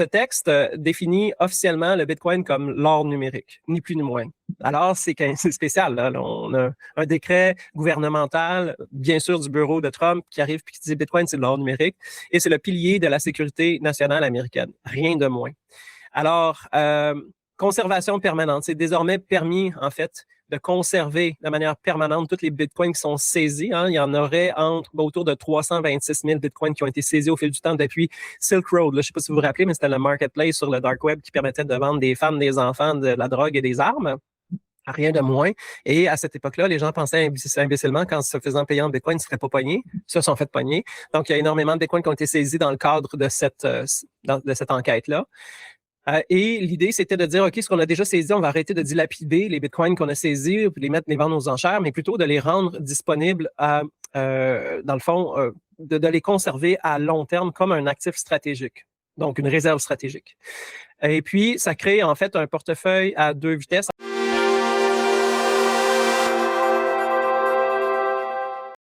Ce texte définit officiellement le Bitcoin comme l'or numérique, ni plus ni moins. Alors, c'est spécial. Là. On a un décret gouvernemental, bien sûr du bureau de Trump, qui arrive et qui dit Bitcoin, c'est l'or numérique et c'est le pilier de la sécurité nationale américaine. Rien de moins. Alors, conservation permanente. C'est désormais permis, en fait, de conserver de manière permanente tous les bitcoins qui sont saisis. Hein. Il y en aurait autour de 326 000 bitcoins qui ont été saisis au fil du temps depuis Silk Road. Là, je ne sais pas si vous vous rappelez, mais c'était le marketplace sur le dark web qui permettait de vendre des femmes, des enfants, de la drogue et des armes. Rien de moins. Et à cette époque-là, les gens pensaient imbécilement qu'en se faisant payer en bitcoin, ils ne seraient pas pognés. Ils se sont fait pogner. Donc, il y a énormément de bitcoins qui ont été saisis dans le cadre de cette enquête-là. Et l'idée, c'était de dire, OK, ce qu'on a déjà saisi, on va arrêter de dilapider les bitcoins qu'on a saisis, les vendre aux enchères, mais plutôt de les rendre disponibles dans le fond, de les conserver à long terme comme un actif stratégique. Donc, une réserve stratégique. Et puis, ça crée en fait un portefeuille à deux vitesses.